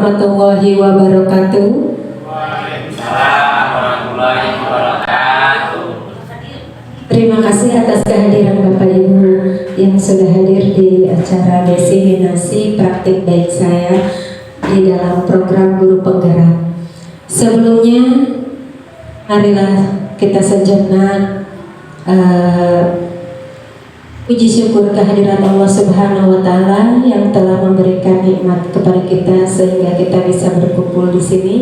warahmatullahi wabarakatuh. Waalaikumsalam warahmatullahi wabarakatuh. Terima kasih atas kehadiran Bapak Ibu yang sudah hadir di acara desiminasi praktik baik saya di dalam program Guru Penggerak. Sebelumnya, marilah kita sejenak puji syukur kehadiran Allah Subhanahu wa Ta'ala yang telah memberikan nikmat kepada kita sehingga kita bisa berkumpul di sini.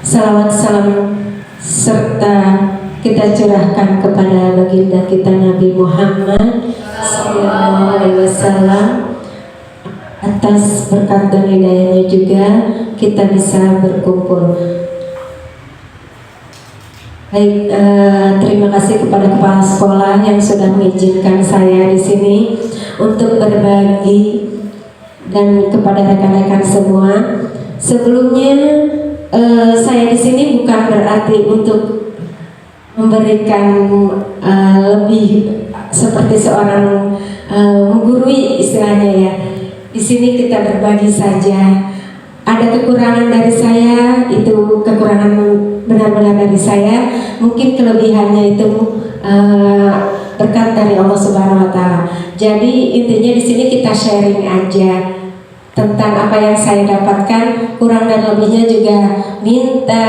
Salawat salam serta kita curahkan kepada baginda kita Nabi Muhammad sallallahu alaihi wasallam. Atas berkat dan hidayahnya juga kita bisa berkumpul. Baik, terima kasih kepada kepala sekolah yang sudah mengizinkan saya di sini untuk berbagi dan kepada rekan-rekan semua. Sebelumnya saya di sini bukan berarti untuk memberikan lebih seperti seorang menggurui istilahnya ya. Di sini kita berbagi saja. Ada kekurangan dari saya, itu kekurangan benar-benar dari saya. Mungkin kelebihannya itu berkat dari Allah Subhanahu wa Ta'ala. Jadi intinya di sini kita sharing aja tentang apa yang saya dapatkan. Kurang dan lebihnya juga minta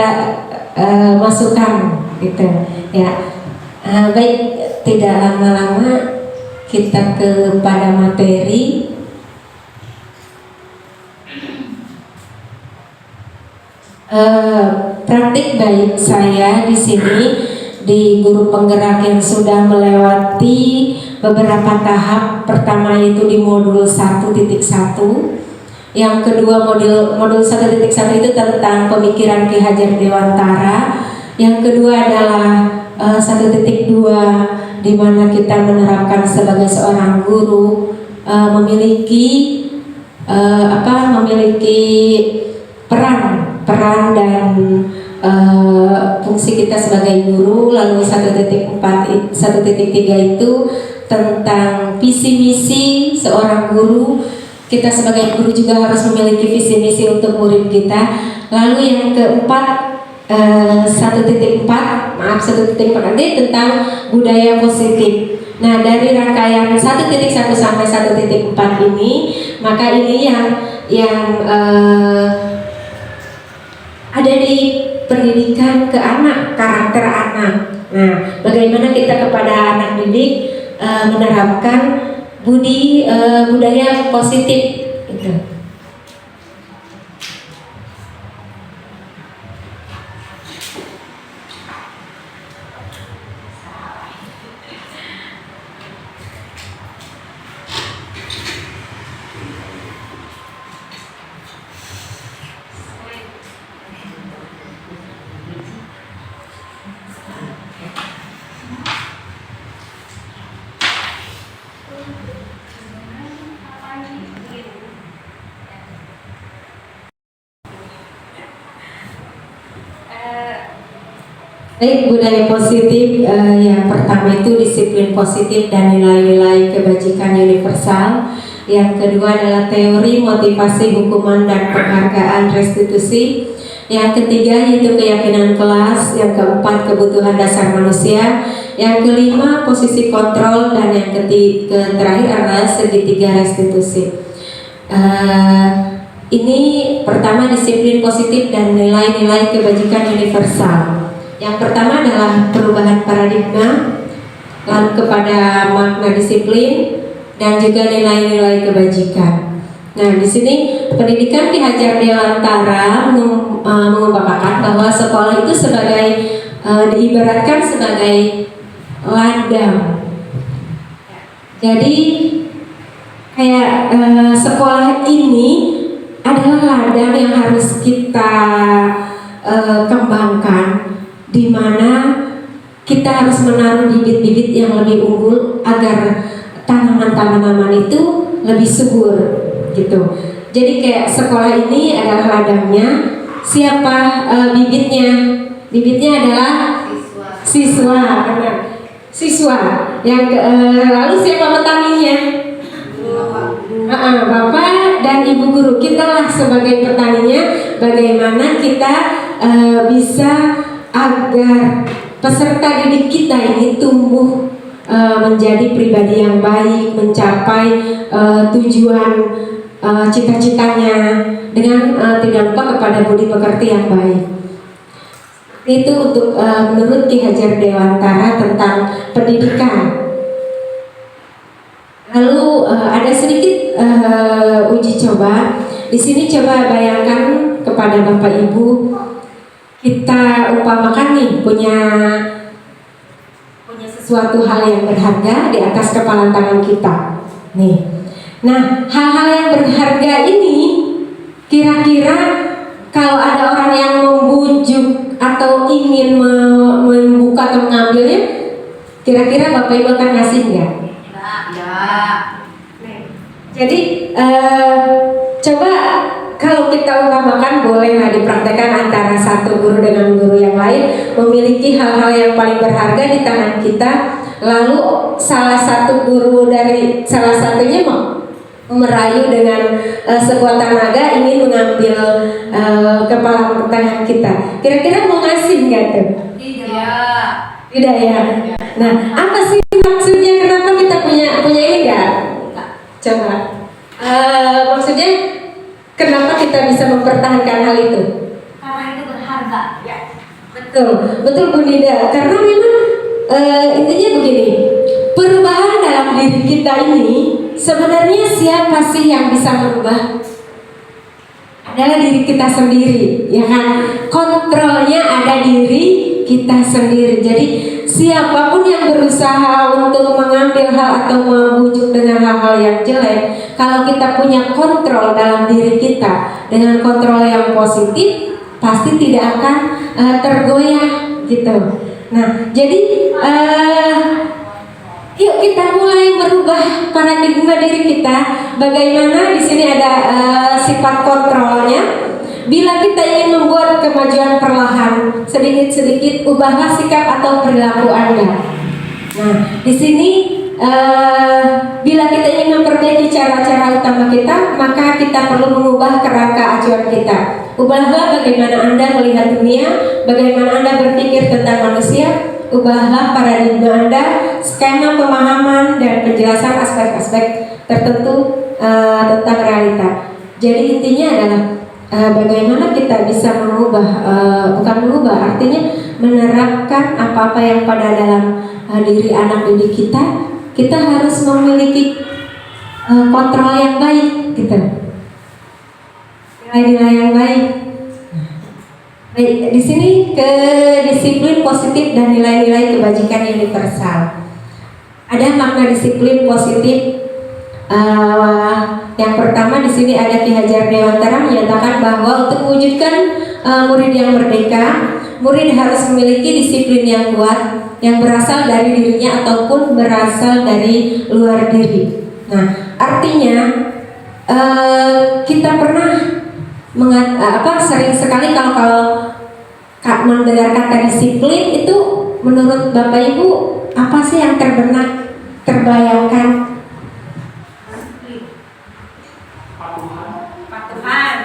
masukan gitu ya. Baik, tidak lama-lama kita kepada materi. Praktik baik saya di sini di Guru Penggerak yang sudah melewati beberapa tahap. Pertama itu di modul 1.1, yang kedua modul 1.1 itu tentang pemikiran Ki Hajar Dewantara, yang kedua adalah 1.2 di mana kita menerapkan sebagai seorang guru memiliki peran dan fungsi kita sebagai guru. Lalu 1.3 itu tentang visi misi seorang guru. Kita sebagai guru juga harus memiliki visi misi untuk murid kita. Lalu yang keempat 1.4 nanti tentang budaya positif. Nah, dari rangkaian 1.1 sampai 1.4 ini, maka ini yang ada di pendidikan ke anak, karakter anak. Nah, bagaimana kita kepada anak didik menerapkan budaya positif gitu. Baik, budaya positif yang pertama itu disiplin positif dan nilai-nilai kebajikan universal. Yang kedua adalah teori motivasi hukuman dan penghargaan restitusi. Yang ketiga yaitu keyakinan kelas. Yang keempat kebutuhan dasar manusia. Yang kelima posisi kontrol, dan yang terakhir adalah segitiga restitusi. Ini pertama disiplin positif dan nilai-nilai kebajikan universal. Yang pertama adalah perubahan paradigma, lalu kepada makna disiplin dan juga nilai-nilai kebajikan. Nah, di sini pendidikan Ki Hajar Dewantara mengumpamakan bahwa sekolah itu diibaratkan sebagai ladang. Jadi kayak sekolah ini adalah ladang yang harus kita kembangkan, di mana kita harus menaruh bibit-bibit yang lebih unggul agar tanaman-tanaman itu lebih subur gitu. Jadi kayak sekolah ini adalah ladangnya. Siapa bibitnya? Bibitnya adalah siswa, benar. Siswa. Yang lalu siapa petaninya? Bapak dan ibu guru kita lah sebagai petaninya, bagaimana kita bisa agar peserta didik kita ini tumbuh menjadi pribadi yang baik, mencapai tujuan cita-citanya dengan tidak lupa kepada budi pekerti yang baik. Itu untuk menurut Ki Hajar Dewantara tentang pendidikan. Lalu ada sedikit uji coba. Di sini coba bayangkan kepada Bapak Ibu, kita umpamakan nih punya sesuatu hal yang berharga di atas kepala tangan kita. Nih. Nah, hal-hal yang berharga ini kira-kira kalau ada orang yang membujuk atau ingin membuka atau mengambilnya, kira-kira Bapak Ibu akan ngasih nggak? Ya. Jadi coba kalau kita umpamakan, bolehlah dipraktekkan antara satu guru dengan guru yang lain memiliki hal-hal yang paling berharga di tangan kita, lalu salah satu guru dari salah satunya merayu dengan sekuat tenaga ingin mengambil kepala tangan kita. Kira-kira mau ngasih nggak tuh? Tidak. Tidak ya. Nah, apa sih maksudnya? Kenapa kita punya ini nggak? Coba. Maksudnya kenapa kita bisa mempertahankan hal itu? Karena itu berharga. Ya. Betul Bu Nida. Karena memang intinya begini, perubahan dalam diri kita ini sebenarnya siapa sih yang bisa merubah? Adalah diri kita sendiri, ya kan? Kontrolnya ada diri kita sendiri. Jadi siapapun yang berusaha untuk mengambil hal atau membujuk dengan hal-hal yang jelek, kalau kita punya kontrol dalam diri kita dengan kontrol yang positif, pasti tidak akan tergoyah gitu. Nah, jadi yuk kita mulai merubah paradigma diri kita. Bagaimana di sini ada sifat kontrolnya. Bila kita ingin membuat kemajuan perlahan, sedikit-sedikit ubahlah sikap atau perilaku Anda. Nah, di sini bila kita ingin memperbaiki cara-cara utama kita, maka kita perlu mengubah kerangka acuan kita. Ubahlah bagaimana Anda melihat dunia, bagaimana Anda berpikir tentang manusia. Ubahlah paradigma Anda, skema pemahaman dan penjelasan aspek-aspek tertentu tentang realita. Jadi intinya adalah bagaimana kita bisa mengubah, bukan mengubah, artinya menerapkan apa-apa yang pada dalam diri anak didik kita. Kita harus memiliki kontrol yang baik, gitu. Nilai-nilai yang baik. Baik, di sini ke disiplin positif dan nilai-nilai kebajikan universal. Ada makna disiplin positif. Yang pertama di sini ada Ki Hajar Dewantara menyatakan bahwa untuk mewujudkan murid yang merdeka, murid harus memiliki disiplin yang kuat yang berasal dari dirinya ataupun berasal dari luar diri. Nah, artinya kita pernah sering sekali kalau mendengar kata disiplin itu, menurut Bapak Ibu apa sih yang terbayangkan? Patuhan,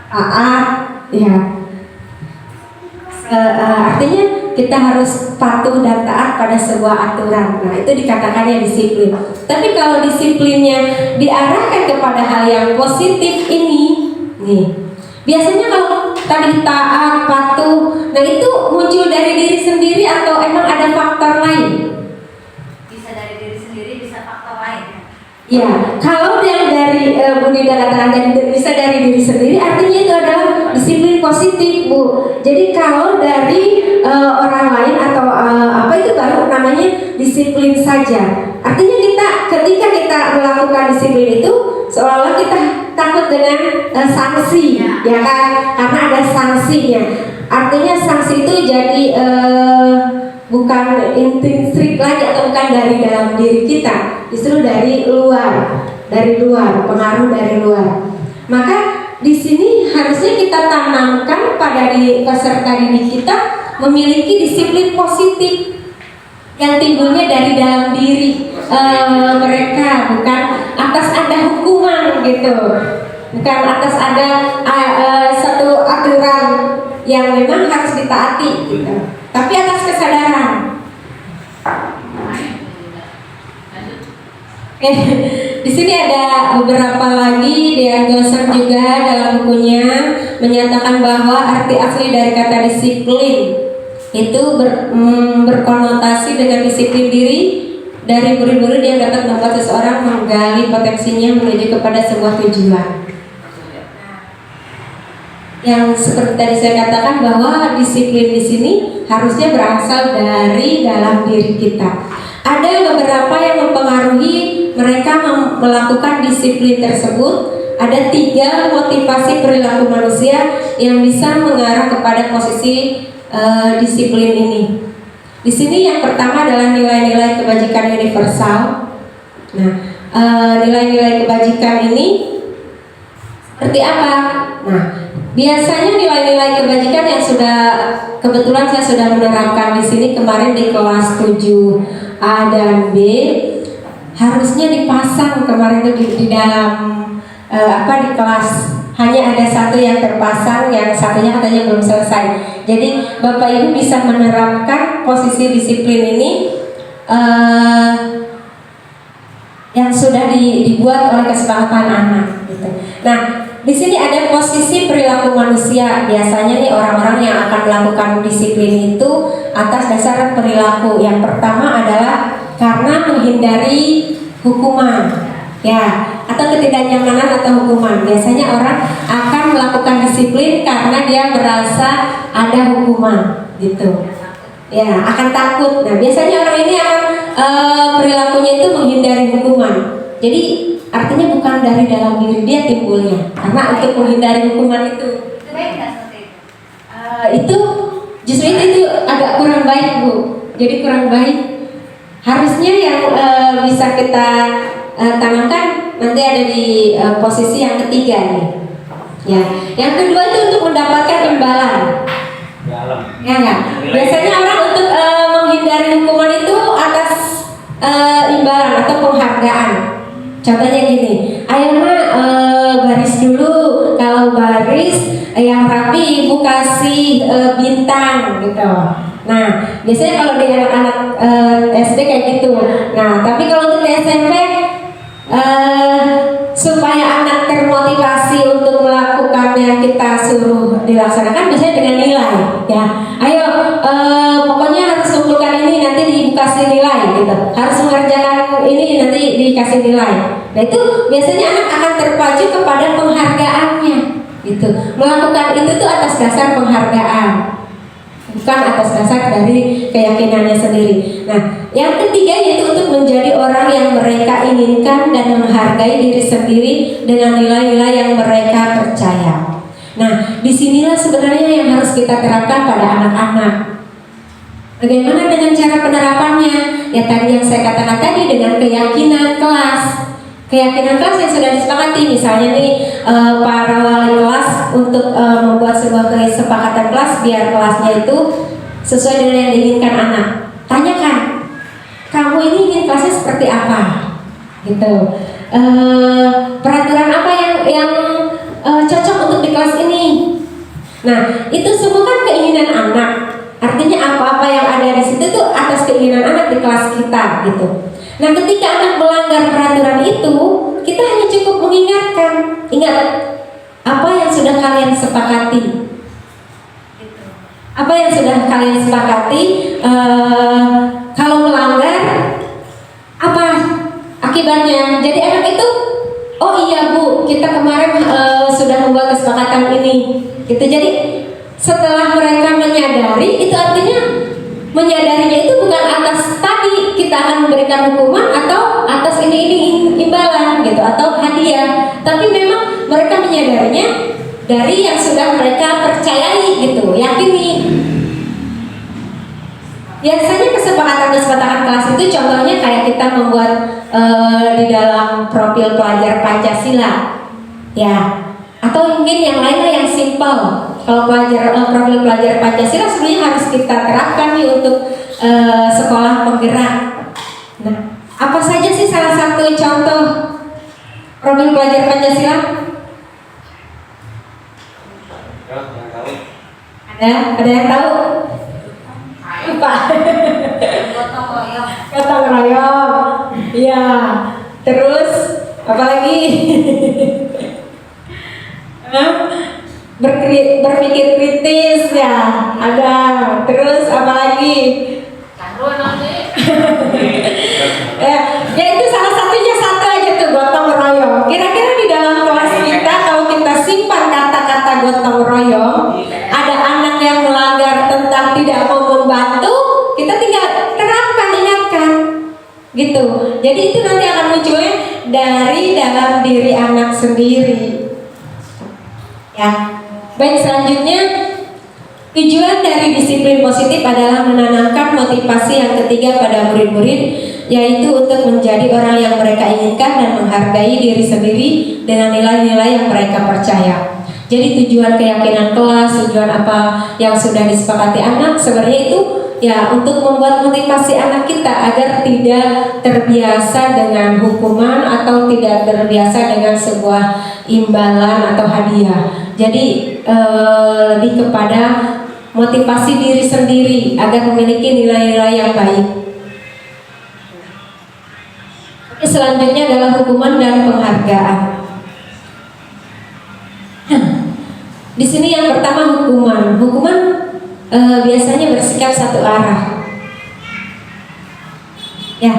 taat, ya. Artinya kita harus patuh dan taat pada sebuah aturan. Nah, itu dikatakannya disiplin. Tapi kalau disiplinnya diarahkan kepada hal yang positif ini, nih, biasanya kalau tadi taat, patuh, nah itu muncul dari diri sendiri atau emang ada faktor lain? bisa dari diri sendiri, bisa faktor lain. Ya, kalau yang dari Bu Nida katakan tadi bisa dari diri sendiri, artinya itu adalah disiplin positif, Bu. Jadi kalau dari orang lain atau apa itu baru namanya disiplin saja. Artinya ketika kita melakukan disiplin itu seolah-olah kita takut dengan sanksi, ya kan? Karena ada sanksinya. Artinya sanksi itu jadi bukan intrinsik lagi atau bukan dari dalam diri kita, justru dari luar, pengaruh dari luar. Maka di sini harusnya kita tanamkan pada peserta didik kita memiliki disiplin positif yang timbulnya dari dalam diri mereka, bukan atas ada hukuman gitu, bukan atas ada satu aturan yang memang harus ditaati gitu, tapi atas kesadaran. Di sini ada beberapa lagi dia dosen juga dalam bukunya menyatakan bahwa arti asli dari kata disiplin itu berkonotasi dengan disiplin diri dari murid-murid yang dapat membuat seseorang menggali potensinya menuju kepada sebuah tujuan. Yang seperti tadi saya katakan bahwa disiplin di sini harusnya berasal dari dalam diri kita. Ada beberapa yang mempengaruhi mereka melakukan disiplin tersebut. Ada 3 motivasi perilaku manusia yang bisa mengarah kepada posisi disiplin ini. Di sini yang pertama adalah nilai-nilai kebajikan universal. Nah, nilai-nilai kebajikan ini seperti apa? Nah, biasanya nilai-nilai kebajikan yang kebetulan saya sudah menerapkan di sini kemarin di kelas 7A dan B, harusnya dipasang kemarin itu di dalam di kelas. Hanya ada satu yang terpasang, yang satunya katanya belum selesai. Jadi Bapak Ibu bisa menerapkan posisi disiplin ini yang sudah dibuat oleh kesepakatan anak gitu. Nah, di sini ada posisi perilaku manusia. Biasanya nih orang-orang yang akan melakukan disiplin itu atas dasar perilaku. Yang pertama adalah karena menghindari hukuman, ya, atau ketidaknyamanan atau hukuman. Biasanya orang akan melakukan disiplin karena dia merasa ada hukuman, gitu. Ya, akan takut. Nah, biasanya orang ini akan perilakunya itu menghindari hukuman. Jadi artinya bukan dari dalam diri dia timbulnya, karena untuk menghindari hukuman itu. Itu baik nggak seperti itu? Itu justru itu agak kurang baik, Bu. Jadi kurang baik. Harusnya yang bisa kita tanamkan nanti ada di posisi yang ketiga nih. Ya, yang kedua itu untuk mendapatkan imbalan. Ya enggak? Biasanya orang untuk menghindari hukuman itu atas imbalan atau penghargaan. Contohnya gini, ayo baris dulu. Kalau baris yang rapi ibu kasih bintang gitu. Nah, biasanya kalau di anak-anak SD kayak gitu. Nah, tapi kalau untuk di SMP supaya anak termotivasi untuk melakukan yang kita suruh dilaksanakan biasanya dengan nilai, ya. Ayo, pokoknya harus kumpulkan ini nanti dikasih nilai, gitu. Harus mengerjakan ini nanti dikasih nilai. Nah itu biasanya anak akan terpacu kepada penghargaannya, gitu. Melakukan itu tuh atas dasar penghargaan, bukan atas dasar dari keyakinannya sendiri. Nah, yang ketiga yaitu untuk menjadi orang yang mereka inginkan dan menghargai diri sendiri dengan nilai-nilai yang mereka percaya. Nah, disinilah sebenarnya yang harus kita terapkan pada anak-anak. Bagaimana dengan cara penerapannya? Ya tadi yang saya katakan tadi, dengan keyakinan kelas. Keyakinan kelas yang sudah disepakati, misalnya nih para wali kelas untuk membuat sebuah kesepakatan kelas biar kelasnya itu sesuai dengan yang diinginkan anak. Tanyakan, kamu ini ingin kelasnya seperti apa? Gitu. Peraturan apa yang cocok untuk di kelas ini? Nah, itu semua kan keinginan anak. Artinya apa-apa yang ada di situ tuh atas keinginan anak di kelas kita, gitu. Nah, ketika anak melanggar peraturan itu, kita hanya cukup mengingatkan, ingat apa yang sudah kalian sepakati. Apa yang sudah kalian sepakati, kalau melanggar apa akibatnya? Jadi anak itu, oh iya Bu, kita kemarin sudah membuat kesepakatan ini. Gitu. Jadi setelah mereka menyadari, itu artinya menyadarinya itu bukan atas tadi kita akan memberikan hukuman atau atas ini imbalan gitu atau hadiah, tapi memang mereka menyadarinya dari yang sudah mereka percayai gitu, yakini. Biasanya kesepakatan kelas itu contohnya kayak kita membuat di dalam profil pelajar Pancasila, ya, atau mungkin yang lainnya yang simpel. Kalau profil pelajar Pancasila sebenarnya harus kita terapkan nih untuk sekolah penggerak. Nah, apa saja sih salah satu contoh program pelajar Pancasila? Ada yang tahu? Lupa. Gotong royong. Gotong royong. Iya. Terus apa lagi? Berpikir kritis ya. Ada. Terus apa lagi? Karuan nanti. Ya itu salah satunya, satu aja tuh, gotong royong. Kira-kira di dalam kelas kita kalau kita simpan kata-kata gotong royong, ada anak yang melanggar tentang tidak mau membantu, kita tinggal terapkan, ingatkan, gitu. Jadi itu nanti akan munculnya dari dalam diri anak sendiri. Ya, baik, selanjutnya tujuan dari disiplin positif adalah menanamkan motivasi yang ketiga pada murid-murid, yaitu untuk menjadi orang yang mereka inginkan dan menghargai diri sendiri dengan nilai-nilai yang mereka percaya. Jadi tujuan keyakinan kelas, tujuan apa yang sudah disepakati anak sebenarnya itu ya untuk membuat motivasi anak kita agar tidak terbiasa dengan hukuman atau tidak terbiasa dengan sebuah imbalan atau hadiah. Jadi lebih kepada motivasi diri sendiri agar memiliki nilai-nilai yang baik. Selanjutnya adalah hukuman dan penghargaan. Di sini yang pertama hukuman. Hukuman biasanya bersikap satu arah. Ya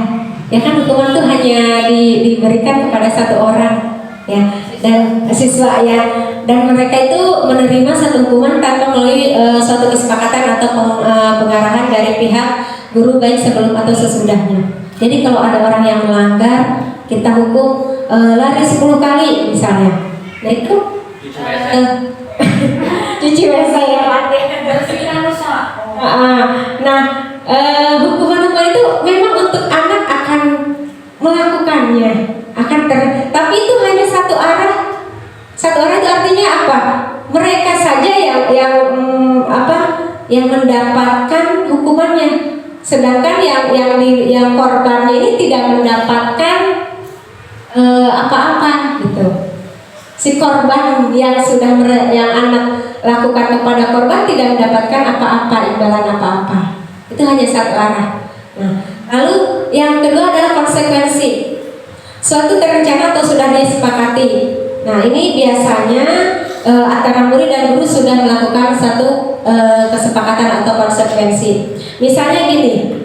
kan hukuman itu hanya diberikan kepada satu orang, ya, dan siswa ya, dan mereka itu menerima satu hukuman tanpa melalui suatu kesepakatan atau pengarahan dari pihak guru baik sebelum atau sesudahnya. Jadi kalau ada orang yang melanggar, kita hukum lari 10 kali misalnya. Nah itu cuci WC ya Pak. Bersihkan rusak. Nah, hukuman-hukuman itu memang untuk anak akan melakukannya, tapi itu hanya satu arah. Satu arah itu artinya apa? Mereka saja yang mendapatkan hukumannya. Sedangkan yang korbannya ini tidak mendapatkan apa-apa gitu. Si korban yang anak lakukan kepada korban tidak mendapatkan apa-apa, imbalan apa-apa. Itu hanya satu arah. Nah, lalu yang kedua adalah konsekuensi. Suatu terencana atau sudah disepakati. Nah, ini biasanya antara murid dan guru sudah melakukan satu kesepakatan atau konsekuensi. Misalnya gini,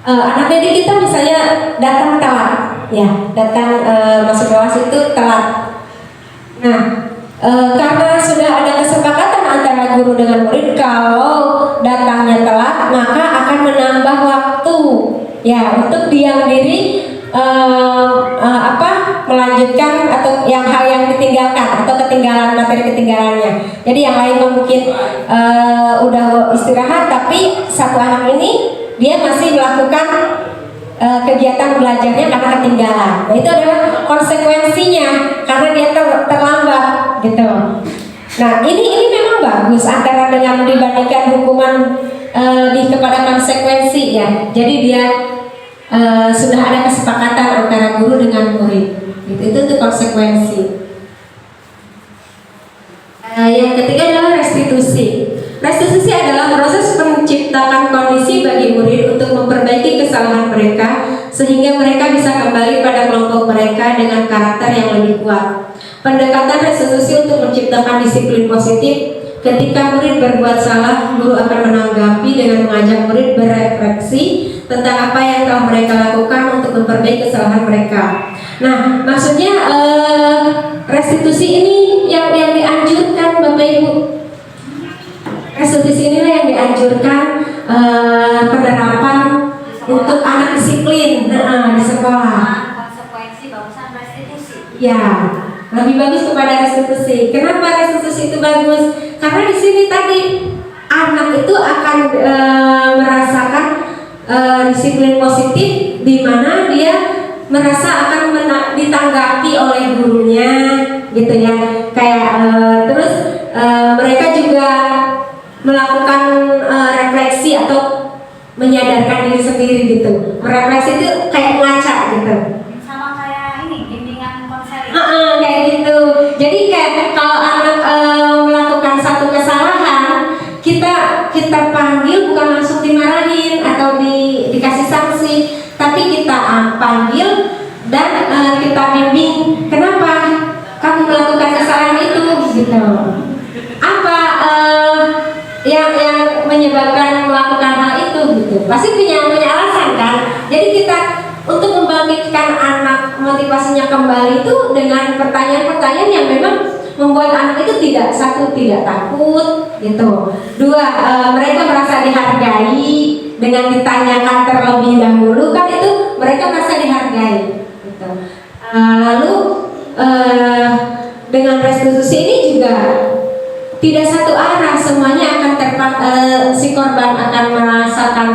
anak didik kita misalnya datang telat, ya, masuk kelas itu telat. Nah, karena sudah ada kesepakatan antara guru dengan murid, kalau datangnya telat maka akan menambah waktu, ya, untuk diam diri melanjutkan atau hal yang ditinggalkan atau materi ketinggalannya. Jadi yang lain mungkin udah istirahat, tapi satu anak ini dia masih melakukan kegiatan belajarnya karena ketinggalan. Nah, itu adalah konsekuensinya karena dia terlambat gitu. Nah, ini memang bagus antara dengan dibandingkan hukuman lebih kepada konsekuensi, ya. Jadi dia sudah ada kesepakatan antara guru dengan murid. Itu konsekuensi. Yang ketiga adalah restitusi. Restitusi adalah proses menciptakan kondisi bagi murid untuk memperbaiki kesalahan mereka sehingga mereka bisa kembali pada kelompok mereka dengan karakter yang lebih kuat. Pendekatan restitusi untuk menciptakan disiplin positif. Ketika murid berbuat salah, guru akan menanggapi dengan mengajak murid berefleksi tentang apa yang telah mereka lakukan untuk memperbaiki kesalahan mereka. Nah, maksudnya restitusi ini yang dianjurkan Bapak Ibu. Restitusi inilah yang dianjurkan penerapan untuk anak disiplin di sekolah. Konsekuensi bagusan restitusi. Ya, lebih bagus kepada restitusi. Kenapa restitusi itu bagus? Karena di sini tadi anak itu akan merasakan disiplin positif, di mana dia merasa akan ditanggapi oleh gurunya, gitu ya. Kayak terus mereka juga melakukan refleksi menyadarkan diri sendiri gitu. Merefleksi itu kayak ngaca gitu. Sama kayak ini bimbingan konseling. Kayak gitu. Jadi kayak kalau anak melakukan satu kesalahan, kita panggil bukan langsung dimarahin atau dikasih sanksi, tapi kita panggil dan kita bimbing. Kenapa kamu melakukan kesalahan itu gitu? Apa yang menyebabkan melakukan hal itu gitu? Pasti punya alasan kan? Jadi kita untuk membangkitkan anak motivasinya kembali itu dengan pertanyaan-pertanyaan yang memang membuat anak itu tidak takut gitu. Dua, mereka merasa dihargai dengan ditanyakan terlebih dahulu kan itu mereka merasa dihargai gitu. Lalu dengan restitusi ini juga tidak satu arah, semuanya akan si korban akan merasakan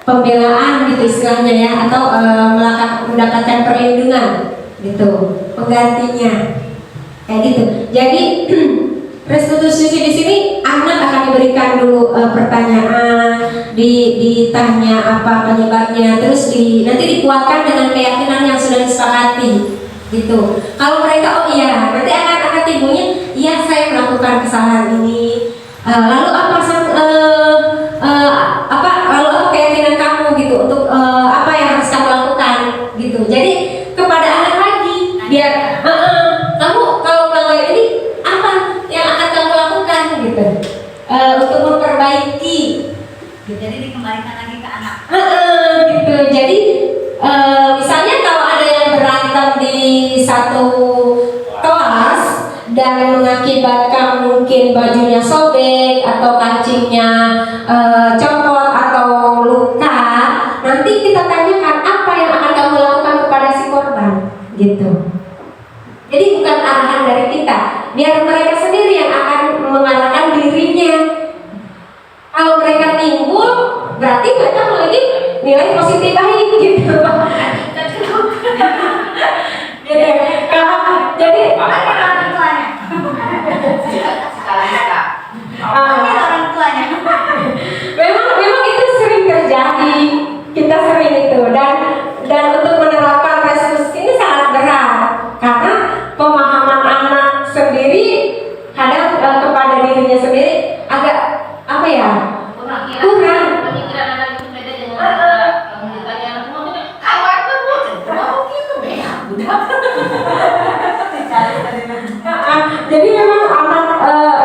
pembelaan gitu istilahnya ya, atau mendapatkan perlindungan gitu, penggantinya kayak gitu. Jadi restitusi di sini anak akan diberikan dulu pertanyaan, ditanya apa penyebabnya, terus nanti dikuatkan dengan keyakinan yang sudah disepakati gitu. Kalau mereka oh iya, nanti akan timbulnya iya saya melakukan kesalahan ini. Lalu lalu apa keyakinan kamu gitu untuk apa yang harus kamu lakukan gitu. Jadi kepada anak lagi biar kamu kalau melanggar ini apa yang akan kamu lakukan gitu untuk memperbaiki. Jadi dikembalikan lagi ke anak. Gitu. Jadi misalnya kalau ada yang berantem di satu kelas dan mengakibatkan mungkin bajunya sobek atau kancingnya copot atau luka, nanti kita tanyakan apa yang akan kamu lakukan kepada si korban gitu. Jadi bukan arahan dari kita, biar mereka sendiri yang akan mengarahkan dirinya. Kalau mereka timbul, berarti mereka memiliki nilai positif baik gitu. Jadi Orang tuanya. Orang tuanya. memang itu sering terjadi, kita sering itu dan untuk menerapkan restitusi ini sangat berat karena pemahaman anak sendiri kadang kepada dirinya sendiri agak apa ya kurang. Pemikiran anak itu beda dengan ditanya anak ngomongnya kawan gitu Jadi memang anak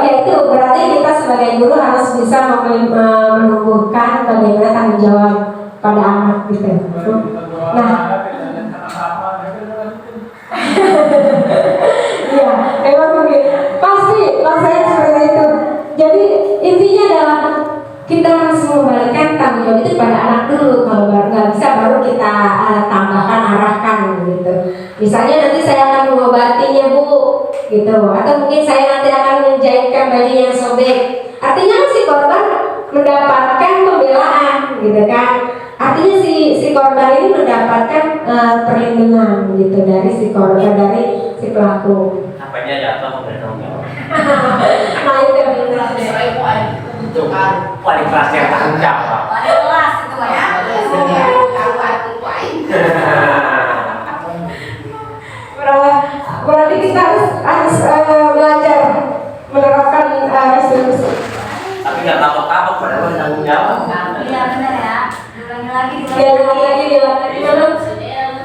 yaitu berarti kita sebagai guru harus bisa menumbuhkan bagaimana tanggung jawab pada anak gitu. Nah, iya, memang begitu. Pasti rasanya seperti itu. Jadi intinya adalah kita harus membalikan tanggung jawab itu pada anak dulu. Kalau nggak bisa baru kita tambahkan, arahkan gitu. Misalnya nanti saya akan mengobatinya bu, gitu. Atau mungkin saya nanti akan menjahitkan baju yang sobek. Artinya si korban mendapatkan pembelaan, gitu kan? Artinya si korban ini mendapatkan perlindungan gitu dari si korban, dari si pelaku. Apanya jatuh bertanggung jawab. Nah itu yang benar. Itu kan wali kelas yang tanggung jawab. Wali kelas itu ya. Berarti kita harus belajar menerapkan restitusi. Tapi nggak kapok-kapok padahal tanggung jawab. Iya benar ya. Diulangi lagi.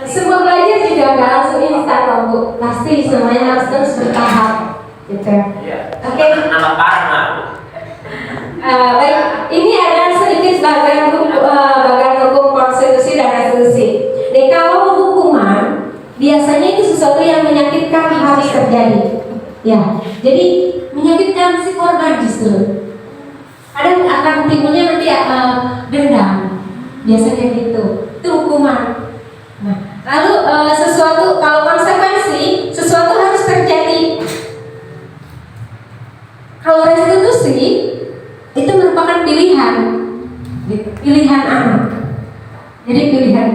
Semua belajar juga nggak langsung instan loh bu. Pasti semuanya harus terus bertahap, gitu. Iya. Oke. Nama parna. Baik, ini adalah sedikit bagian hukum konstitusi dan restitusi. Nih kalau hukuman biasanya itu sesuatu yang menyakitkan harus terjadi. Ya, jadi menyakitkan si korban justru. Kadang akan timbulnya nanti dendam. Biasanya gitu. Itu hukuman. Nah, lalu sesuatu kalau konsekuensi sesuatu harus terjadi. Kalau restitusi itu merupakan pilihan, gitu. Pilihan anak. Jadi pilihan.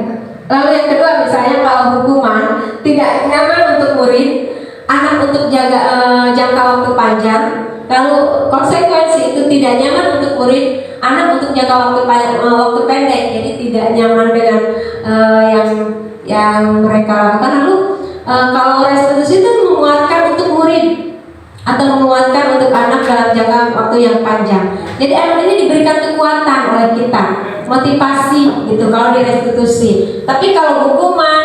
Lalu yang kedua misalnya kalau hukuman tidak nyaman untuk murid, anak untuk jangka waktu panjang, Kalau konsekuensi itu tidak nyaman untuk murid, anak untuk jangka waktu pendek, jadi tidak nyaman dengan yang mereka lakukan. Lalu kalau restitusi itu menguatkan untuk murid atau menguatkan untuk anak dalam jangka waktu yang panjang. Jadi anak ini diberikan kekuatan oleh kita, motivasi gitu kalau direstitusi. Tapi kalau hukuman,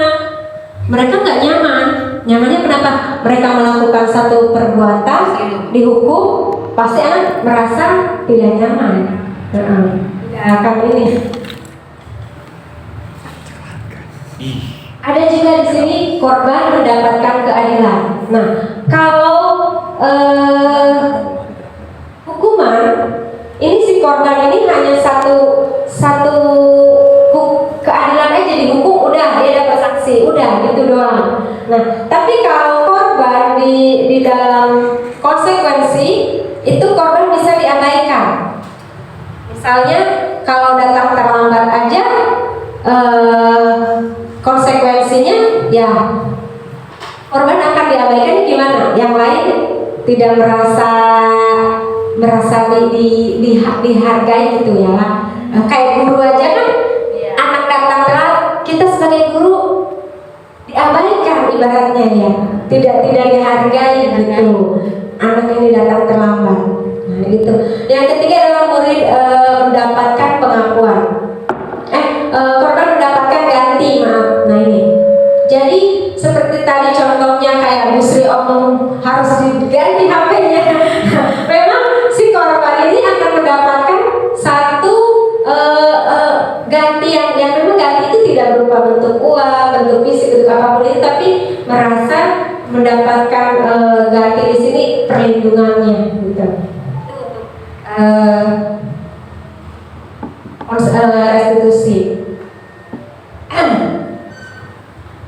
mereka nggak nyaman. Nyamannya kenapa? Mereka melakukan satu perbuatan, dihukum, pasti anak merasa tidak nyaman. Tidak akan ini. Ada juga di sini korban mendapatkan keadilan. Nah, kalau hukuman ini si korban ini hanya satu keadilan aja dihukum, udah dia dapat sanksi, udah gitu doang. Nah, tapi kalau korban di dalam konsekuensi itu korban bisa diabaikan. Misalnya kalau datang terlambat aja, konsekuensinya ya korban akan diabaikan. Gimana? Yang lain tidak merasa dihargai gitu ya. Kayak guru aja kan, anak datang telat, kita sebagai guru diabaikan ibaratnya ya, tidak dihargai gitu. Anak ini datang terlambat. Nah gitu. Yang ketiga adalah murid mendapatkan pengakuan. Korban mendapatkan ganti, maaf. Nah ini. Jadi seperti tadi contohnya kayak Bu Sri omong harus diganti HP-nya. Memang si korban ini akan mendapatkan satu ganti yang memang ganti itu tidak berupa bentuk uang, bentuk fisik, bentuk apapun itu, tapi merasa mendapatkan ganti di sini perlindungannya gitu. Restitusi.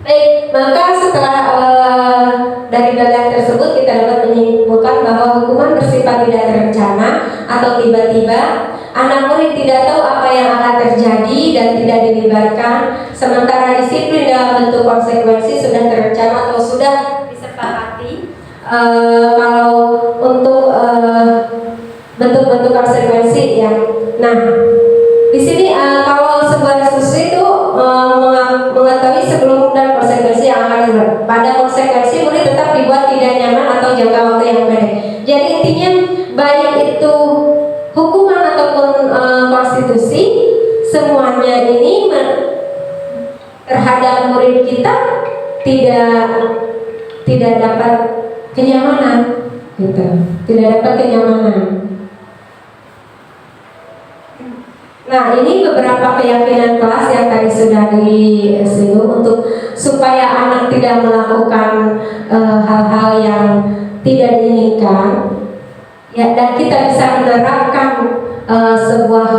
Baik, maka setelah dari bagian tersebut kita dapat menyimpulkan bahwa hukuman bersifat tidak terencana atau tiba-tiba. Anak murid tidak tahu apa yang akan terjadi dan tidak dilibatkan, sementara disiplin dalam bentuk konsekuensi sudah terencana atau sudah disepakati. Kalau untuk bentuk-bentuk konsekuensi yang, nah di sini kalau sebuah restitusi itu mengetahui sebelum dan konsekuensi yang akan dibuat. Pada konsekuensi murid tetap dibuat tidak nyaman atau jangka waktu yang pendek. Jadi intinya baik itu hukuman ataupun konstitusi, semuanya ini terhadap murid kita tidak dapat kenyamanan, gitu. Tidak dapat kenyamanan. Nah, ini beberapa keyakinan kelas yang tadi sudah disinggung untuk supaya anak tidak melakukan hal-hal yang tidak diinginkan, ya, dan kita bisa menerapkan sebuah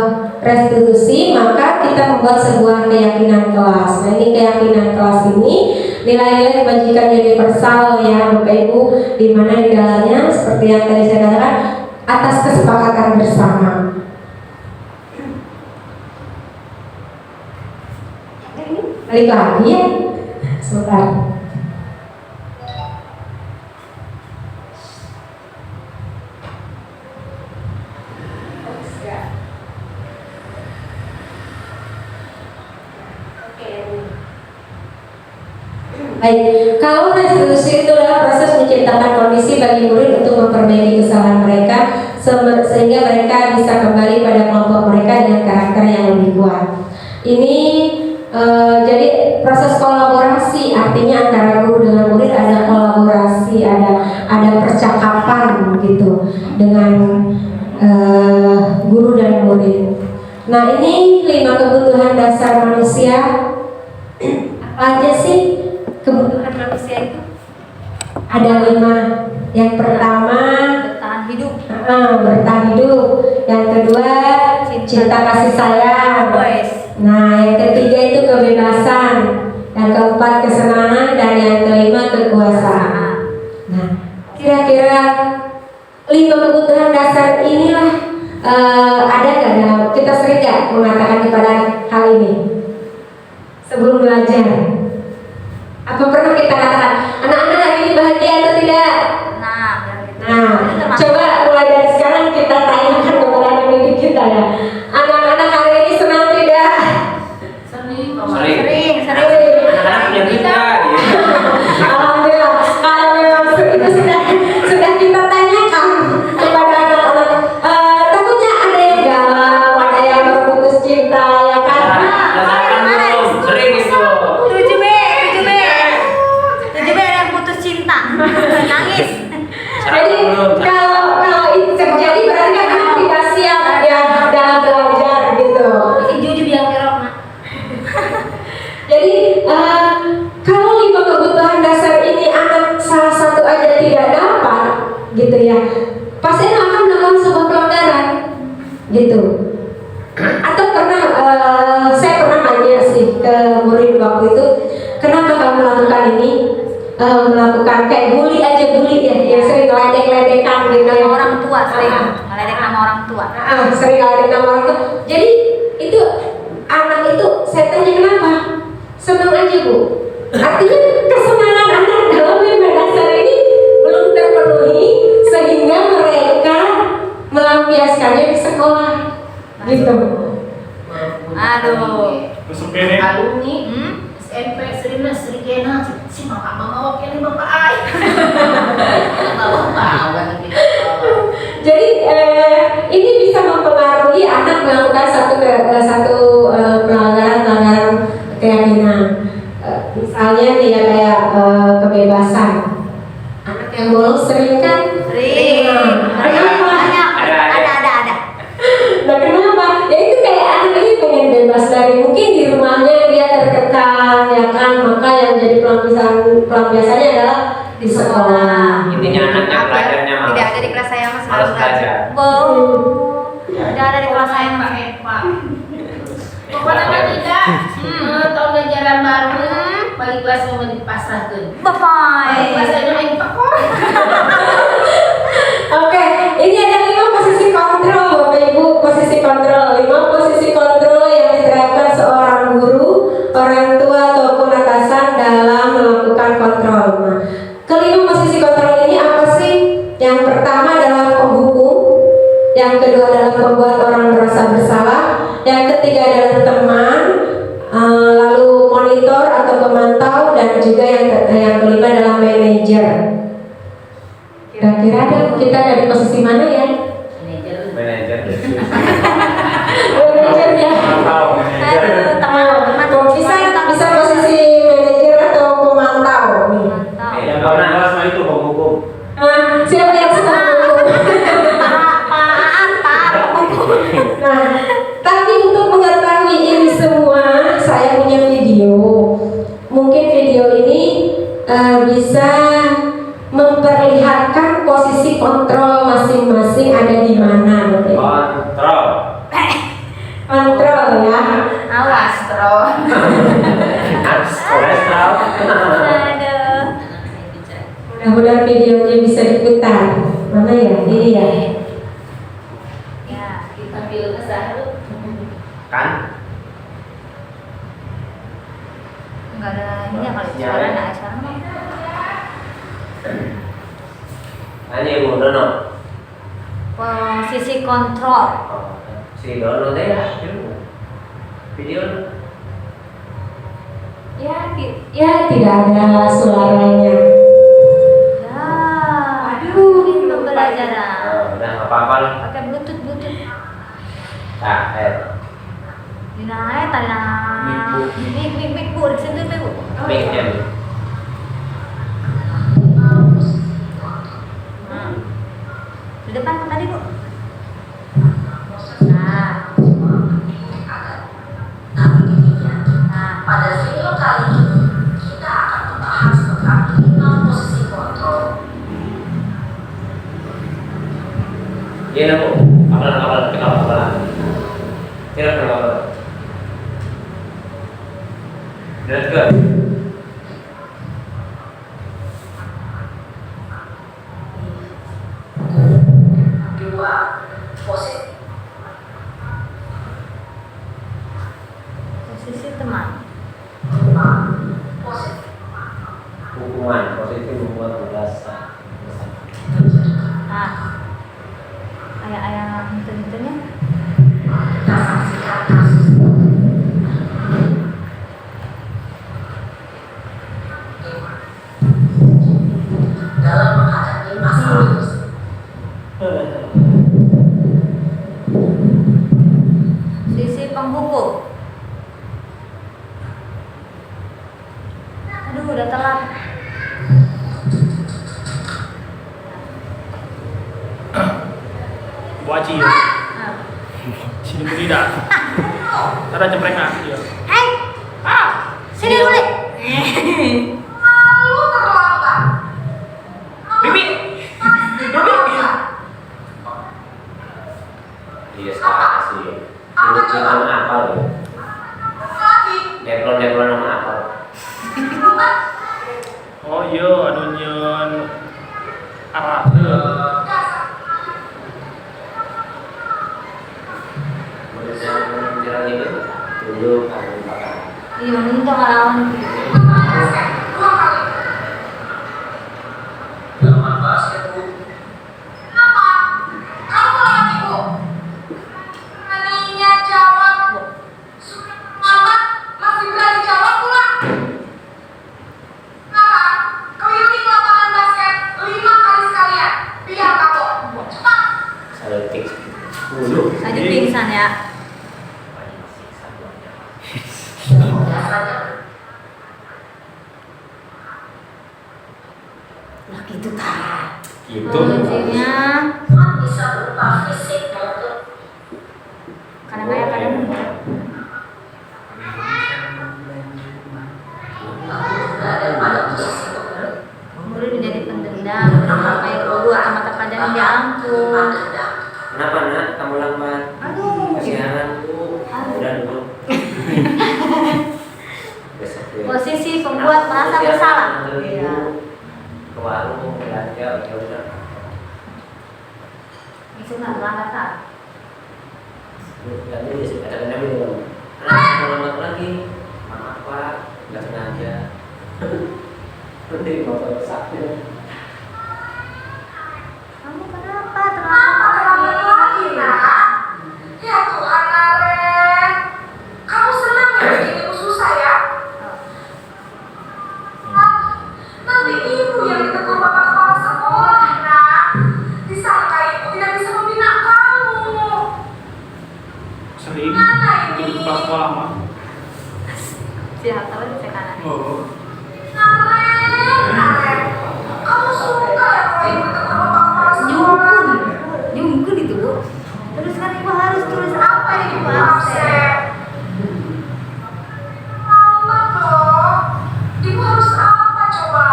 restitusi, maka kita membuat sebuah keyakinan kelas. Nah, ini keyakinan kelas ini nilai-nilai kebajikan universal ya, Bapak Ibu, di mana di dalamnya seperti yang tadi saya katakan atas kesepakatan bersama. Balik lagi ya, sebentar. Baik, kalau restitusi itu adalah proses menciptakan kondisi bagi murid untuk memperbaiki kesalahan mereka sehingga mereka bisa kembali pada kelompok mereka dengan karakter yang lebih kuat. Ini jadi proses kolaborasi, artinya antara guru dengan murid ada kolaborasi, ada percakapan gitu dengan guru dan murid. Nah, ini 5 kebutuhan dasar manusia. Apa aja sih kebutuhan manusia itu? Ada 5. Yang pertama Bertahan hidup. bertahan hidup. Yang kedua cinta kasih sayang. Nah, yang ketiga itu kebebasan. Yang keempat kesenangan, dan yang kelima kekuasaan. Nah, kira-kira 5 kebutuhan dasar inilah ada nggak dalam kita sering nggak mengatakan kepada hal ini sebelum belajar? Apa pernah kita katakan anak-anak hari ini bahagia atau tidak? Nah, Nah, coba mulai cinta ya. Anak-anak hari ini senang tidak? Sering. Sering. Anak-anak punya kita. Alhamdulillah. Kalau memang itu sudah kita tanyakan kepada anak-anak. Takutnya ada yang galau, ada yang berputus cinta, ya kan? Sering itu. 7B ada yang putus cinta. Nangis. Jadi kalau itu terjadi berarti kan anak tidak siap ya dalam belajar gitu. Jujur bilang kerok nak. Jadi kalau 5 kebutuhan dasar ini anak salah satu aja tidak dapat, gitu ya, pasti akan melakukan sebuah pelanggaran, gitu. Atau pernah saya pernah nanya sih ke murid waktu itu, kenapa kamu melakukan ini? Melakukan kayak bully ya, yang sering ledek-ledekan gitu ya. Orang tua sering ngeledek nama orang tua. Sering ledek nama orang tua. Jadi itu anak itu saya tanya kenapa? Senang aja bu. Artinya kesenangan anak dalam 5 dasar ini belum terpenuhi sehingga mereka melampiaskannya di sekolah, gitu. Aduh. Alumni Hmm? SMP sering kena si mama kene bapak ai. Bawa Jadi ini bisa mempengaruhi anak melakukan satu pelanggaran keyakinan. Misalnya nih ya kayak kebebasan. Anak yang bolos sering kan? Sering. Kenapa? Banyak. Ada. Nah kenapa? Ya itu kayak anak ini pengen bebas dari mungkin di rumahnya dia terkekang ya kan, maka yang jadi pelampiasannya adalah di sekolah. Intinya anaknya belajarnya malas. Tidak ada di kelas saya mas. Malas belajar. Tidak ada di kelas saya mas. Pokoknya kan tidak tahun ajaran baru bagi kelas mau dipasrahkan. Bagi kelas Bye. aja main pakor. Oke, ini ada 5 posisi kontrol Bapak Ibu, posisi kontrol. 5 posisi kontrol yang diterapkan seorang guru, orang tua ataupun atasan dalam melakukan kontrol. Nah, kelima posisi kontrol ini apa sih? Yang pertama adalah penghukum, yang kedua adalah membuat orang merasa bersalah, yang ketiga adalah teman, lalu monitor atau pemantau, dan juga yang kelima adalah manajer. Kira-kira kita dari posisi mana ya? Manajer. Manajer ya. Teman. Bisa posisi manajer atau pemantau. Yang pernah kelas itu penghukum. Siapa yang suka menghukum? Nah, tapi untuk mengetahui ini semua, saya punya video. Mungkin video ini bisa memperlihatkan posisi kontrol masing-masing ada di mana. Kontrol. Kontrol ya. Awas. Kolesterol. Aduh. Mudah-mudahan videonya bisa diputar. Mana ya? Ini ya. Ya. Kita pilih ke sana. Kan? Enggak ada ini ya kalau suara enggak ada suara mah. Hanya ibu Dono. Posisi kontrol. Si Dono teh ya. Video. Ya tidak ada suaranya. Ya. Aduh, ini pembelajaran. Udah nggak apa-apa lah. Pakai bluetooth. Nah, Dinaik tadi nah. Mik bu, di situ bu. mic-nya. Di depan tadi bu. Nah. Pada video kali ini kita akan membahas tentang 5 posisi kontrol. Iya Bu. Apalan. Kira-kira. Let's go. Dua, posisi teman. Posisi Hukuman, posisi membuat berdasar. Nah. Ayah-ayah gitu-gitunya. Sisi penghukum. Aduh, udah telat. Buaci. Nah. Sini tidak. Ada jemprengan dia. Hei, sini dulu. Lalu terlambat. Bibi. Iya sekarang sih. Dulu kita apa loh? Lagi. Deplon nama apa? Oh iya, adunyan arah tuh. Jalan itu dulu kamu bakal. Iya, ini tuh ngelawan. Dua kali. Jangan basket bu. Kenapa? Kamu lagi, Bu. Beraninya jawab. Sudah terlambat, masih berani jawab pula. Kenapa? Keliling lapangan basket 5 kali sekalian. Biar kamu. Cepat. Saya fix dulu. Tadi pingsan ya. Lah gitu tak. Gitu. Kuncinya Bisa berupa fisik maupun kadang kayak kadang berada pada posisi pemberi. murid menjadi pendendam, memakai guru atau mata pelajaran yang diangkut. Kenapa nak? Kamu lambat. Aduh. Kasihan bu. Udah dulu. Besok ya. Posisi pembuat merasa bersalah. Iya. Ke warung belanja ya udah. Itu nggak lambat tak? Jadi ada dulu. Kenapa lambat lagi? Maaf pak, nggak sengaja. Penting motor sakit. Kamu kenapa Kenapa terlambat lagi, nak? Ya Tuhan, Naren. Kamu senang ya bikin ibu susah ya? Nanti ibu yang ditegur bapak kepala sekolah, nak. Disangka ibu tidak bisa membina kamu. Sering. Mana Itu ini? kepala sekolah mah. Siapa tahu di kanan? Oh. Naren. Kamu suka ya kalau ibu ditegur bapak kepala sekolah? Nyungkun itu bu. Terus kan ibu harus tulis apa yang ibu absen? Absen. Lambat loh. Ibu harus apa coba?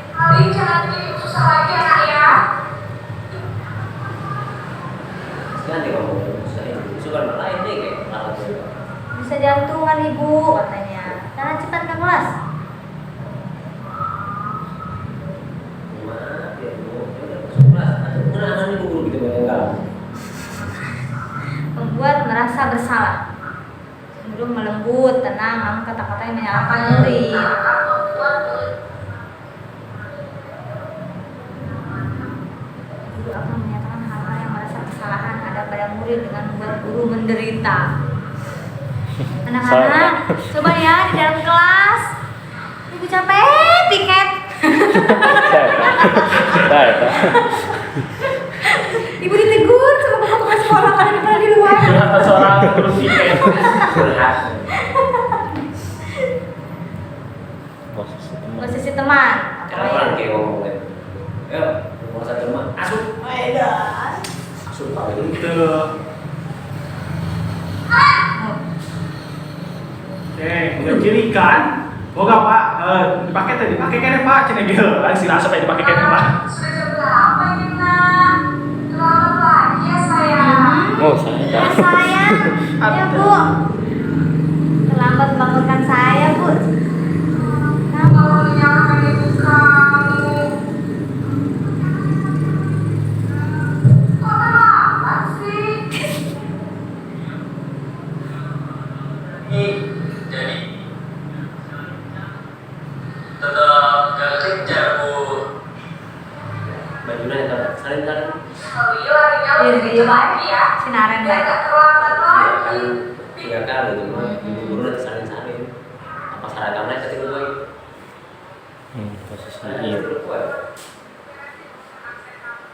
Kali jangan bikin ibu susah lagi ya, nak ya. Sekarang dia ngomong saya suka lain deh kayak lambat juga. Bisa jantungan ibu katanya. Karena cepat ke kelas. Maaf ya bu, ya udah masuk kelas. Aduh, kenapa nih guru gitu banyak enggak? Membuat merasa bersalah. Cenderung melembut, tenang, namun kata-kata yang menyalahkan murid. Guru akan menyatakan hal-hal yang merasa kesalahan ada pada murid dengan membuat guru menderita. Anak-anak, coba ya di dalam kelas. Ibu capek tiket. Ibu ditegur sama bapak tukang sekolah karena pernah di luar. Curhat seorang guru tiket. Curhat. Posisi teman. Kenapa orang kayak ngomong kan? Ya, mau satu rumah. Asup, edan. Asup kali itu. Gitu. Oke, udah kiri kan? Boga pak, dipakai tadi, dipakai kan pak? Cina gitu, si rasa pak dipakai kan pak? Sudah jam berapa ini, nak? Terlambat lagi ya, sayang. Oh, saya. Ya sayang, ya bu. Terlambat bangunkan saya bu. Kalau menyalahkan ibu kamu. Kok terlambat sih? Jadi tetap gak kejar bu. Bajunya yang saling-saling. Oh iya, larinya Iya, lebih iya. kenceng lagi ya. Sinaren Biar baik. gak terlambat lagi. 3 kali itu mah. Ibu guru nanti saling-saling. Apa seragamnya ketika gue? posisi Nah, iya. itu kuat.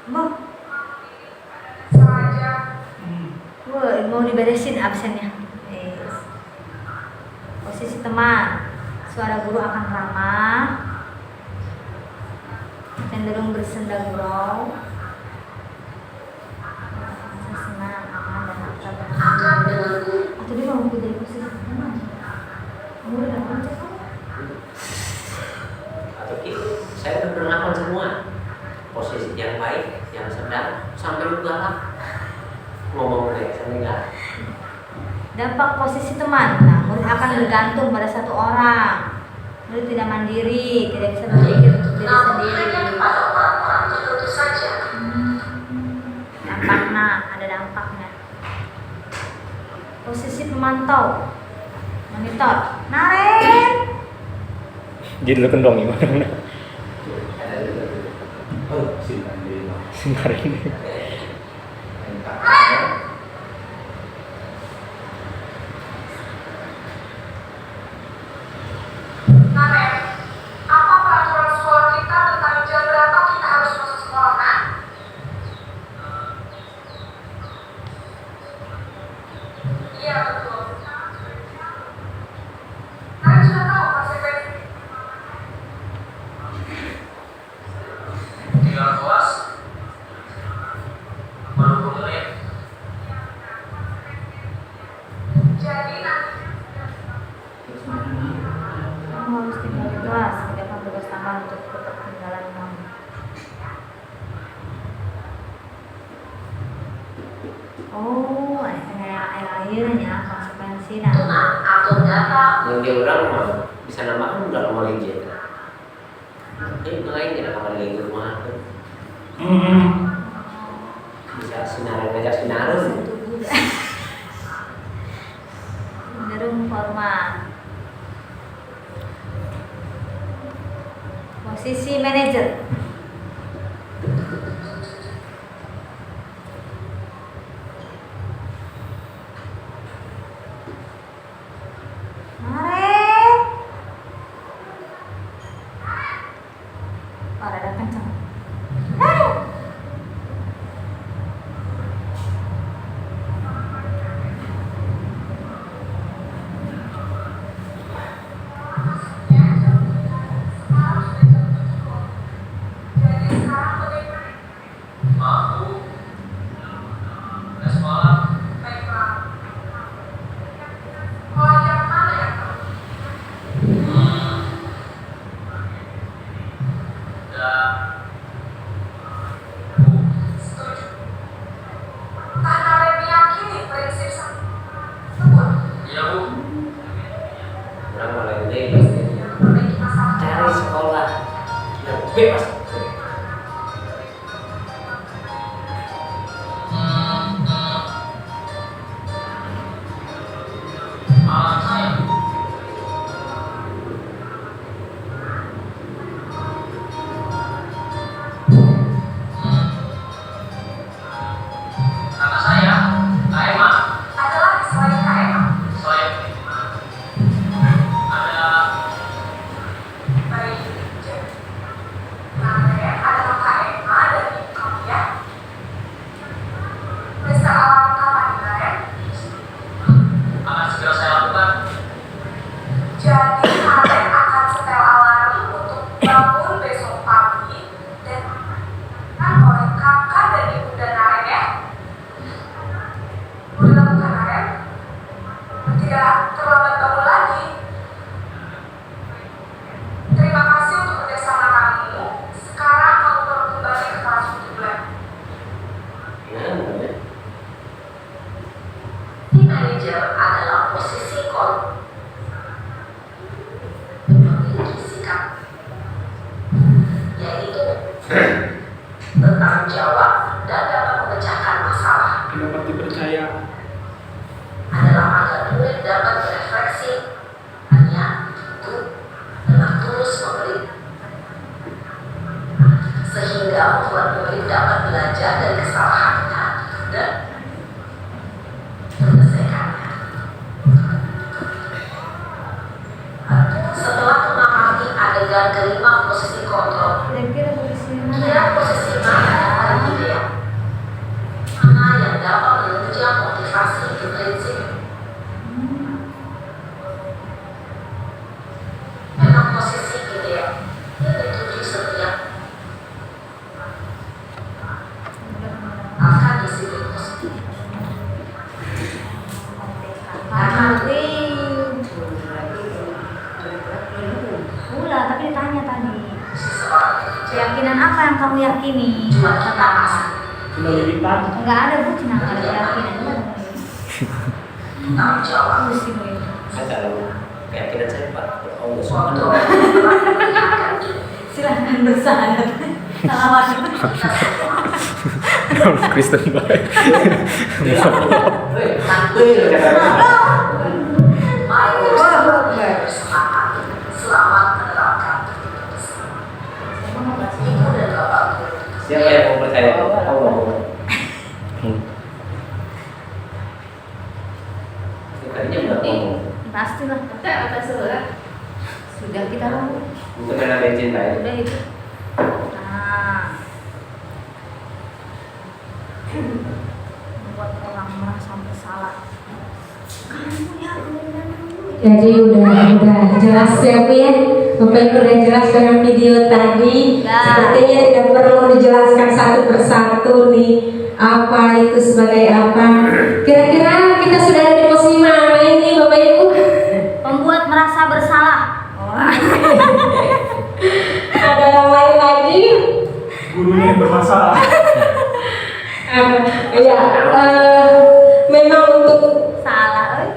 Bang, Saja. wah, mau diberesin absennya. Yes. Posisi teman, suara guru akan ramah, cenderung bersenda gurau, senang, aman, dan akrab. Akan dengan guru. Atau dia mau jadi posisi teman? Kamu udah ngecek kan? Atau gitu, saya udah pernah lakukan semua. Posisi yang baik, yang sedang, sampai lu galak. Ngomong deh, sampai galak. Dampak posisi teman, nah, murid akan bergantung pada satu orang. Murid tidak mandiri, tidak bisa berpikir untuk diri Namun sendiri. hanya kepada orang-orang tertentu saja. Dampaknya, ada dampaknya. Posisi pemantau, monitor, Naren. Jadi lu kendong gimana? Ada juga. Oh, simpan diri. Sebentar ini. Naren, apa peraturan sekolah kita tentang jam berapa kita harus masuk sekolah, Nak? Iya, betul. Naren sudah tahu konsekuensi. Tinggal kelas 40 menit. Jadi nanti Kamu harus tinggal di kelas, tidak akan tugas tambahan untuk ketertinggalan kamu. Oh, air-airnya konsekuensi nah. tunang atau data Yang dia orang mah bisa nambahkan udah lama lagi ya. Ini lain tidak kamar lagi di rumah. Bisa sinaran ngajak sinaran. Satu juga. Cenderung formal. Posisi manajer. Maren. Oh, rada kencang. Maren. jadi sekarang bagaimana? Maaf Bu, tes malam. Baiklah. Sekolah yang mana ya? Dan Bu, Setuju. Kak Naren meyakini prinsip tersebut. iya Bu. Orang malah ini Memperbaiki masalah cari sekolah yang bebas. Malam saya. Kata saya, KMA, ada lagi selain KMA. selain ada Baik, jadi Naren adalah KMA dari kamu ya. Bisa alam kapan Naren? akan segera saya lakukan. Jadi Naren akan setel alarm untuk bangun besok pagi dan kan oleh kakak dan ibu dan Naren ya. Udah lakukan Naren? Tidak terlambat bangun lagi. Terima kasih untuk kerjasama kamu. Sekarang kamu perlu kembali ke kelas untuk lab. Nah, bener. Tim manager adalah posisi memiliki sikap, yaitu bertanggung jawab dan dapat memecahkan masalah. Dapat dipercaya. Adalah agar murid dapat berefleksi hanya itu dengan tulus memberi, sehingga membuat murid dapat belajar dari kesalahannya dan menyelesaikannya. Setelah mengamati adegan ke-59 posisi kontrol. Kira-kira posisi mana? Kira posisi mana pada diri ya? Mana yang dapat menunjang motivasi intrinsik? Memang posisi ideal yang dituju setiap akan disiplin positif. Pula, tapi ditanya tadi. Seseorang itu Keyakinan apa yang kamu yakini? cuma kita masih Sudah lipat. Enggak ada Bu, cina nggak ada keyakinan. tanggung jawab. Pusing ya. Saya tahu keyakinan saya Pak Allah Kontrol Subhanahu memperlihatkan diri. Silahkan bersyahadat. Salam wajib. Kristen baik. Mari bersama bersemangat. Selamat menerapkan. Ibu dan bapak guru. Siapa yang mau percaya? Allah. Tadinya udah ngomong. Pastilah. Kita atas sebelah. Sudah kita tahu. Untuk kenal dan cinta ya. Udah itu. Nah. Membuat orang merasa bersalah. Kamu ya Jadi udah jelas ya Bu ya. Bapak Ibu udah jelas dengan video tadi. Ya. Sepertinya tidak perlu dijelaskan satu persatu nih apa itu sebagai apa. Kira-kira kita sudah ada di posisi mana ini Bapak Ibu? Membuat merasa bersalah. Ada yang lain lagi? Gurunya yang bermasalah. Ya, memang untuk Salah,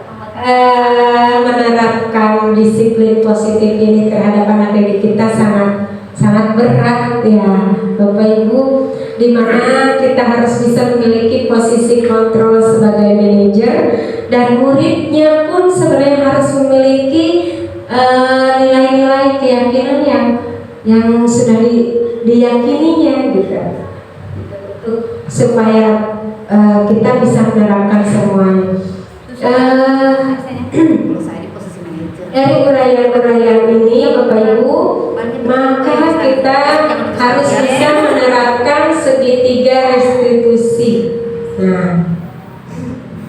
menerapkan disiplin positif ini terhadap anak didik kita sangat berat ya Bapak Ibu, dimana kita harus bisa memiliki posisi kontrol sebagai manajer dan muridnya pun sebenarnya harus memiliki nilai-nilai keyakinan yang sudah diyakininya gitu supaya kita bisa menerapkan semuanya. Saya di posisi manajer. Dari uraian-uraian ini Bapak Ibu, maka kita harus bisa menerapkan segitiga restitusi. Nah,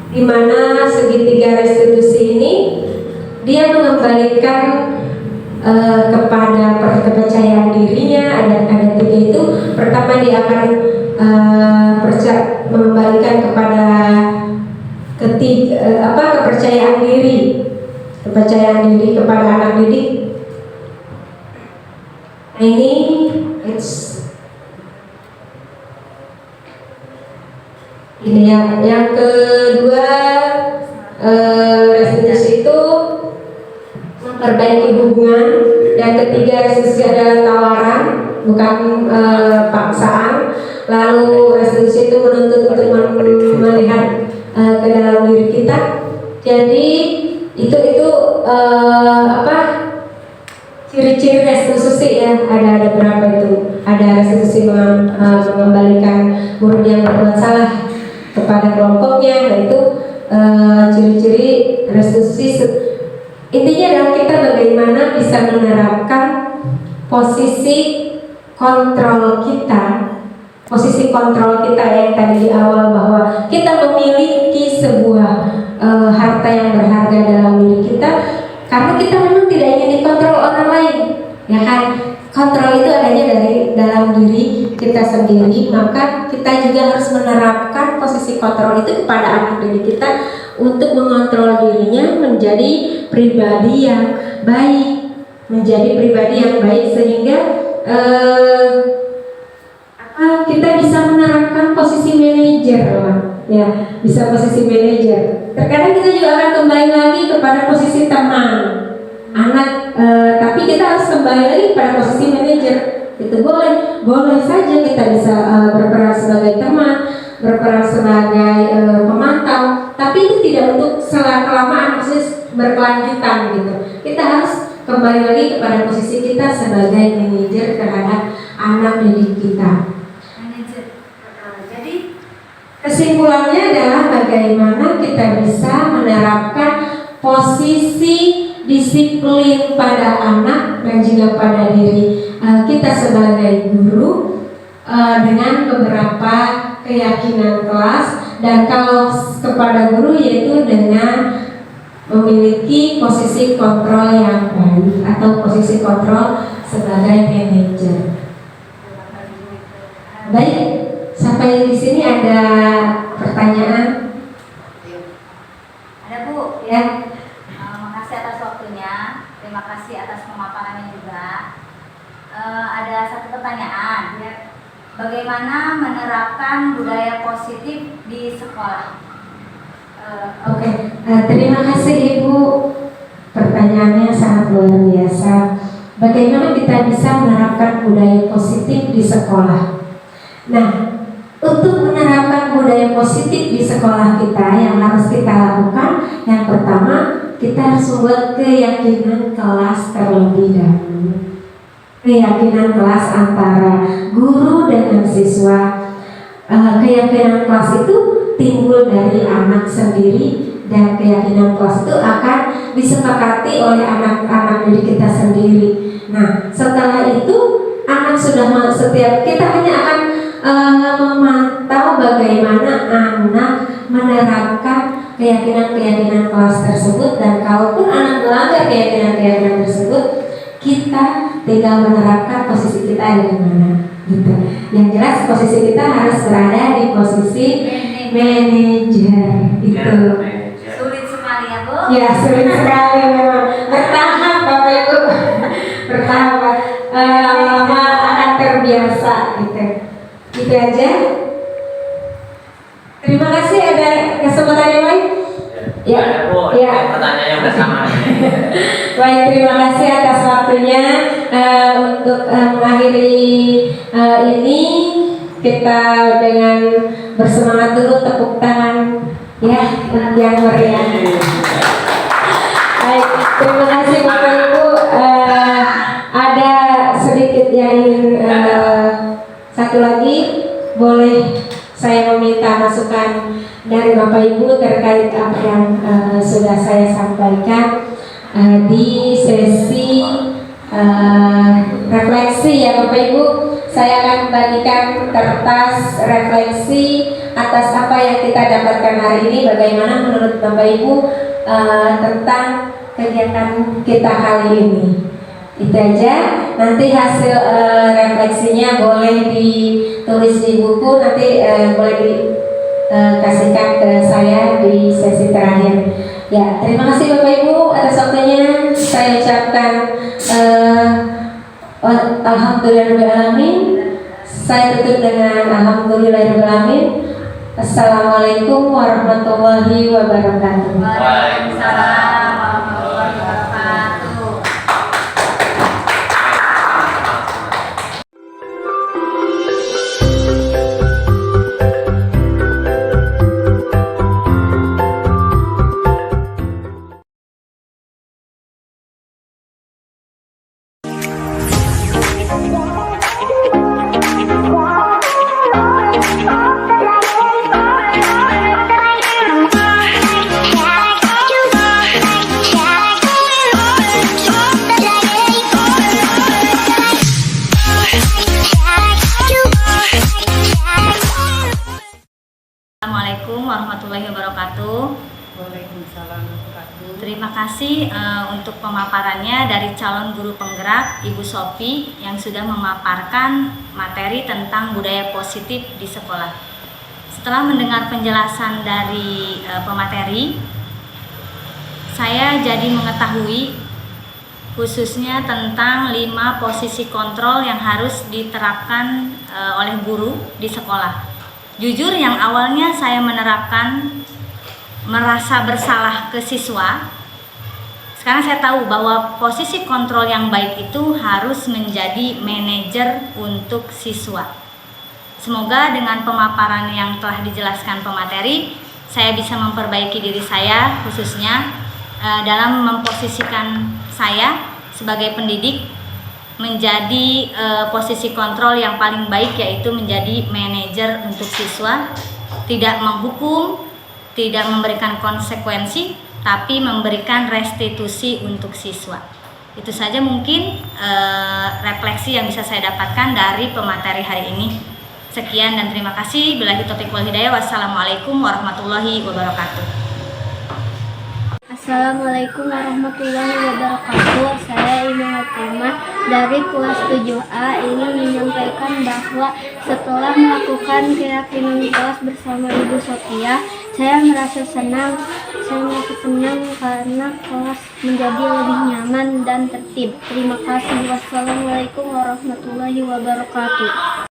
di mana segitiga restitusi ini dia mengembalikan kepada kepercayaan dirinya. Ada tiga itu. Pertama dia akan mengembalikan kepada kepercayaan diri kepada anak didik. Nah, ini ya. Yang kedua, restitusi itu memperbaiki hubungan. Yang ketiga, restitusi adalah tawaran, bukan paksaan. Lalu restitusi itu menuntut untuk melihat ke dalam diri kita. Jadi itu ciri-ciri restitusi ya. Ada berapa itu? Ada restitusi mengembalikan murid yang berbuat salah kepada kelompoknya. Nah itu ciri-ciri restitusi. Intinya adalah kita bagaimana bisa menerapkan posisi kontrol kita. Posisi kontrol kita yang tadi di awal, bahwa kita memiliki sebuah harta yang berharga dalam diri kita, karena kita memang tidak ingin dikontrol orang lain, ya kan? Kontrol itu adanya dari dalam diri kita sendiri, maka kita juga harus menerapkan posisi kontrol itu kepada anak didik kita untuk mengontrol dirinya menjadi pribadi yang baik, sehingga kita bisa menerapkan posisi manajer ya, bisa posisi manajer. Terkadang kita juga akan kembali lagi kepada posisi teman anak, tapi kita harus kembali lagi kepada posisi manajer. Itu boleh saja kita bisa berperan sebagai teman, berperan sebagai pemantau, tapi itu tidak untuk selama-lamaan, maksudnya berkelanjutan gitu. Kita harus kembali lagi kepada posisi kita sebagai manajer terhadap anak didik kita. Jadi kesimpulannya adalah bagaimana kita bisa menerapkan posisi disiplin pada anak dan juga pada diri kita sebagai guru dengan beberapa keyakinan kelas, dan kalau kepada guru yaitu dengan memiliki posisi kontrol yang baik atau posisi kontrol sebagai manajer. Baik, sampai di sini ada pertanyaan? Ada Bu? Ya. Makasih atas waktunya, terima kasih atas pemaparannya juga. Ada satu pertanyaan, bagaimana menerapkan budaya positif di sekolah? Oke. Terima kasih Ibu, pertanyaannya sangat luar biasa. Bagaimana kita bisa menerapkan budaya positif di sekolah? Nah, untuk menerapkan budaya positif di sekolah kita, yang harus kita lakukan, yang pertama, kita harus membuat keyakinan kelas terlebih dahulu. Keyakinan kelas antara guru dengan siswa. Keyakinan kelas itu timbul dari anak sendiri, dan keyakinan kelas itu akan disepakati oleh anak-anak didik kita sendiri. Nah, setelah itu anak sudah setiap kita hanya akan memantau bagaimana anak menerapkan keyakinan-keyakinan kelas tersebut, dan kalaupun anak melanggar keyakinan-keyakinan tersebut, kita tinggal menerapkan posisi kita di mana, gitu. Yang jelas posisi kita harus berada di posisi manajer, itu. Sulit sekali ya Bu? Ya, sulit sekali memang. Bertahap Bapak Ibu, bertahap. Lama-lama akan terbiasa, gitu. Gitu aja. Terima kasih. Ada kesempatan yang lain? Ya, ya. Pertanyaan yang bersama. Baik, terima kasih atas waktunya. Untuk mengakhiri ini, kita dengan bersemangat dulu, tepuk tangan ya yang meriah. Baik, terima kasih Bapak Ibu. Ada sedikit yang ingin satu lagi, boleh saya meminta masukan dari Bapak Ibu terkait apa yang sudah saya sampaikan di sesi refleksi ya Bapak Ibu. Saya akan membagikan kertas refleksi atas apa yang kita dapatkan hari ini. Bagaimana menurut Bapak Ibu tentang kegiatan kita kali ini. Itu aja. Nanti hasil refleksinya boleh ditulis di buku. Nanti boleh dikasihkan ke saya di sesi terakhir. Ya, terima kasih Bapak Ibu atas waktunya. Saya ucapkan alhamdulillahirrahmanirrahim. Saya tutup dengan alhamdulillahirrahmanirrahim. Assalamualaikum warahmatullahi wabarakatuh. Waalaikumsalam warahmatullahi wabarakatuh. Assalamualaikum warahmatullahi wabarakatuh. Waalaikumsalam warahmatullahi. Terima kasih untuk pemaparannya dari calon guru penggerak Ibu Sophie yang sudah memaparkan materi tentang budaya positif di sekolah. Setelah mendengar penjelasan dari pemateri, saya jadi mengetahui khususnya tentang 5 posisi kontrol yang harus diterapkan oleh guru di sekolah. Jujur yang awalnya saya menerapkan merasa bersalah ke siswa, sekarang saya tahu bahwa posisi kontrol yang baik itu harus menjadi manajer untuk siswa. Semoga dengan pemaparan yang telah dijelaskan pemateri, saya bisa memperbaiki diri saya khususnya dalam memposisikan saya sebagai pendidik menjadi posisi kontrol yang paling baik, yaitu menjadi manajer untuk siswa, tidak menghukum, tidak memberikan konsekuensi, tapi memberikan restitusi untuk siswa. Itu saja mungkin refleksi yang bisa saya dapatkan dari pemateri hari ini. Sekian dan terima kasih. Billahi taufiq wal hidayah. Wassalamualaikum warahmatullahi wabarakatuh. Assalamualaikum warahmatullahi wabarakatuh. Saya Ina Hatimah dari kelas 7A ingin menyampaikan bahwa setelah melakukan keyakinan kelas bersama Ibu Sophia, saya merasa senang karena kelas menjadi lebih nyaman dan tertib. Terima kasih. Wassalamualaikum warahmatullahi wabarakatuh.